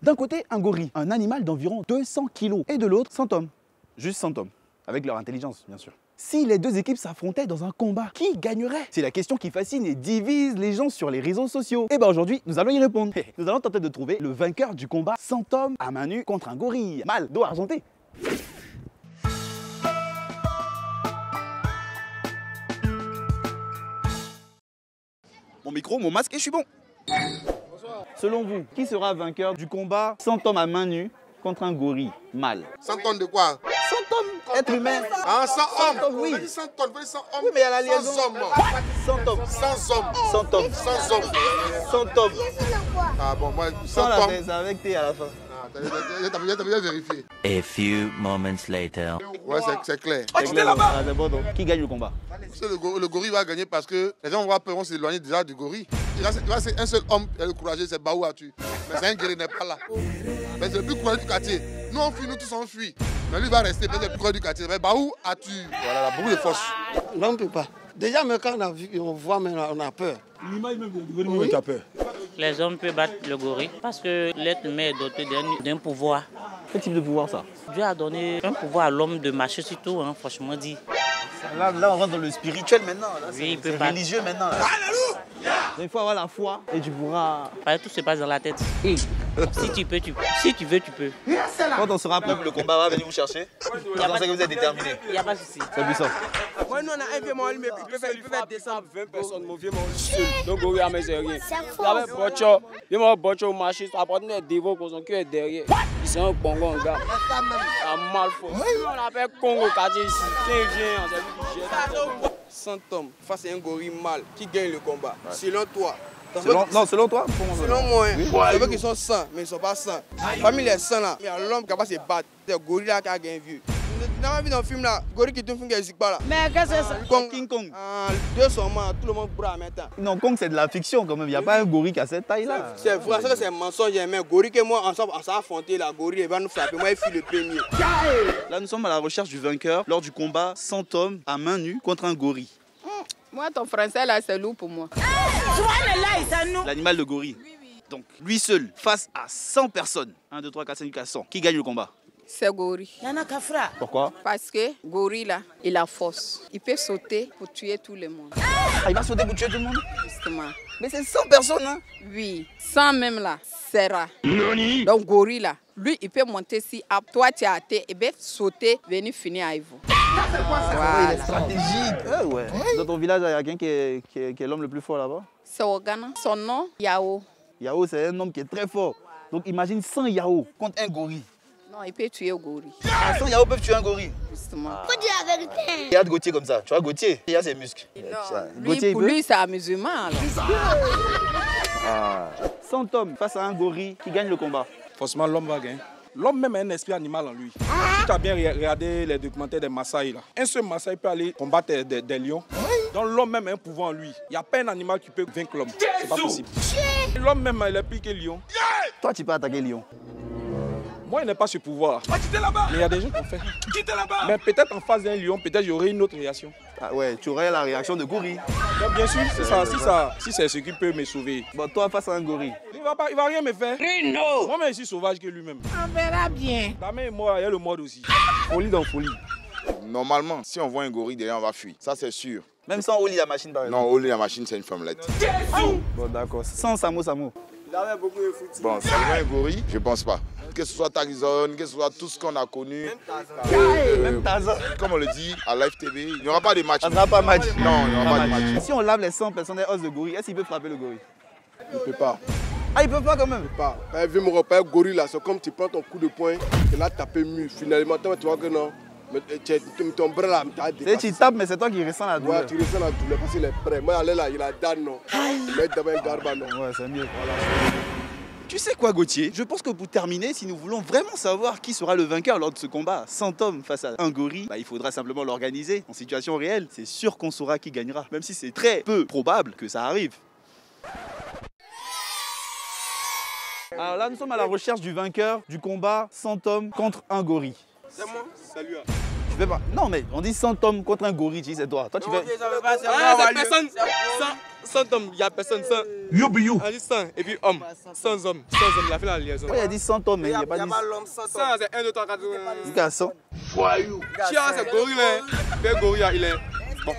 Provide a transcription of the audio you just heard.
D'un côté, un gorille, un animal d'environ 200 kg, et de l'autre, 100 hommes. Juste 100 hommes, avec leur intelligence, bien sûr. Si les deux équipes s'affrontaient dans un combat, qui gagnerait? C'est la question qui fascine et divise les gens sur les réseaux sociaux. Et bien aujourd'hui, nous allons y répondre. Nous allons tenter de trouver le vainqueur du combat 100 hommes à main nue contre un gorille. Mâle, dos argenté. Mon micro, mon masque et je suis bon. Bonsoir. Selon vous, qui sera vainqueur du combat 100 hommes à main nue contre un gorille mâle? 100 tonnes de quoi? 100 hommes, être humain. Ah, 100 hommes. Oui. 100 tonnes, 100 hommes. Oui, mais il y a la liaison. 100 hommes. 100 hommes. 100 hommes. 100 hommes. 100 hommes. 100 hommes. Ah bon, moi, 100 100 là, hommes. c'est avec T à la fin. T'as bien vérifié. A few moments later. Ouais, c'est clair. C'est clair, là-bas. C'est bon, donc. Qui gagne le combat? Le gorille va gagner parce que les gens vont avoir peur, vont s'éloigner déjà du gorille. C'est un seul homme qui est le courageux, c'est Baou Atu. Mais c'est un guerrier n'est pas là. Mais c'est le plus courageux du quartier. Nous on fuit, nous tous on fuit. Mais lui va rester, mais c'est le plus courageux du quartier. Mais Baou Atu, voilà, il a beaucoup de force. Non, on ne peut pas. Déjà, mais quand on voit, on a peur. L'image même du gorille, tu as peur. Les hommes peuvent battre le gorille parce que l'être humain est doté d'un pouvoir. Quel type de pouvoir ça? Dieu a donné un pouvoir à l'homme de marcher sur tout, hein, franchement dit. Là, on rentre dans le spirituel maintenant. Oui, il peut c'est pas. religieux maintenant. Là. Donc, il faut avoir la foi et tu pourras. Tout se passe dans la tête. Si tu peux, tu peux. Si tu veux, tu peux. Quand on sera prêt, le combat va venir vous chercher. Vous pensez que vous êtes déterminé. Il n'y a pas de souci. C'est puissant. Moi, nous, on a un vieux mâle, mais il peut faire descendre 20 personnes. Mon vieux mâle seul. Donc, gorille, mais c'est rien. Il avait Bocho. Il m'a Bocho au marché. Après, il dévore pour son cœur est derrière. Il s'est un Congo, un gars. Un mal fort. On l'appelle Congo, quartier ici. Qui vient, c'est lui qui jette. 100 hommes face à un gorille mâle qui gagne le combat. Selon toi. Selon toi? Selon moi, c'est vrai qu'ils sont 100, mais ils ne sont pas 100. Parmi les 100 là, il y a l'homme qui va se battre. C'est le gorille là qui a gagné vieux. Vous avez vu dans le film là, gorille qui tourne film qui n'hésite pas là. Mais qu'est-ce que c'est ça? King Kong. Deux sont morts, tout le monde bourre en même temps. Non, Kong c'est de la fiction quand même. Il n'y a pas un gorille qui a cette taille là. C'est vrai, ça c'est un mensonge. Mais gorille et moi, on s'est affronté, la gorille va nous frapper. Moi, il fuit le premier. Là, nous sommes à la recherche du vainqueur lors du combat 100 hommes à main nue contre un gorille. Moi, ton français là, c'est lourd pour moi. L'animal de gorille. Donc, lui seul, face à 100 personnes. 1, 2, 3, 4, 5, jusqu'à 100. Qui gagne le combat? C'est gorille. Pourquoi? Parce que gorille là, il a force. Il peut sauter pour tuer tout le monde. Ah, il va sauter pour tuer tout le monde? Justement. Mais c'est 100 personnes, hein? Oui, 100 même là, c'est rare. Donc gorille là, lui, il peut monter si à toi tu es à terre, il peut sauter, venir finir avec vous. Il est stratégique. Ouais. Dans ton village, il y a quelqu'un qui est l'homme le plus fort là-bas? C'est au Ghana. Son nom, Yao. Yao, c'est un homme qui est très fort. Donc imagine 100 Yao contre un gorille. Non, il peut tuer au gorille. 100 Yao peuvent tuer un gorille. Justement. Faut dire la vérité. Regarde Gauthier comme ça. Tu vois Gauthier, il a ses muscles. Lui, pour lui, c'est un musulman. 100 hommes face à un gorille qui gagne le combat. Forcément, l'homme va gagner. L'homme même a un esprit animal en lui. Si tu as bien regardé les documentaires des Maasai, là, un seul Maasai peut aller combattre des lions. Donc l'homme même a un pouvoir en lui. Il n'y a pas un animal qui peut vaincre l'homme. C'est pas possible. L'homme même, il est plus que lion. Toi, tu peux attaquer lion. Moi, il n'a pas ce pouvoir. Mais il y a des gens qui ont fait. Mais peut-être en face d'un lion, peut-être j'aurai une autre réaction. Ah ouais, tu aurais la réaction de gorille. Donc, bien sûr, si c'est ce qui peut me sauver. Bon, toi, face à un gorille. Il va rien me faire. Moi-même, je suis sauvage que lui-même. On verra bien. Ta mère et moi, il y a le mode aussi. Folie dans folie. Normalement, si on voit un gorille derrière, on va fuir. Ça, c'est sûr. Même sans Oli la machine, par exemple. Non, Oli la machine, c'est une femmelette. Bon, d'accord. Sans Samo. Il avait beaucoup de foot. Bon, si on voit un gorille, je pense pas. Que ce soit Tarzan, que ce soit tout ce qu'on a connu. Même Tarzan. Comme on le dit à Live TV, il n'y aura pas de match. Ça ne sera pas match. Non, il n'y aura pas de match. Si on lave les 100 personnes des os de gorille, est-ce qu'il peut frapper le gorille? Il ne peut pas. Ah, il peut pas quand même? Pas. Vu mon repère gorille là, c'est comme tu prends ton coup de poing et là tu tapes mieux. Finalement, tu vois que non. Mais ton bras là, tu tapes, mais c'est toi qui ressens la douleur. Ouais, tu ressens la douleur parce qu'il est prêt. Moi, aller là, il a dan non. Il met d'abord un garba non. Ouais, c'est mieux. Voilà. Tu sais quoi, Gauthier? Je pense que pour terminer, si nous voulons vraiment savoir qui sera le vainqueur lors de ce combat 100 hommes face à un gorille, il faudra simplement l'organiser en situation réelle. C'est sûr qu'on saura qui gagnera, même si c'est très peu probable que ça arrive. Alors là, nous sommes à la recherche du vainqueur du combat 100 hommes contre un gorille. C'est moi. Salut. Tu fais pas. Non, mais on dit 100 hommes contre un gorille, c'est toi. Toi, tu fais. C'est personne. 100 hommes, il n'y a personne. 100. On dit 100 et puis homme. 100 hommes. 100 hommes, il a fait la liaison. Ouais, il a dit 100 hommes, mais il n'y a pas dit. 100, c'est 1, 2, 3, 4. Jusqu'à 100. Chia, c'est gorille. Le gorille, il est. Bon.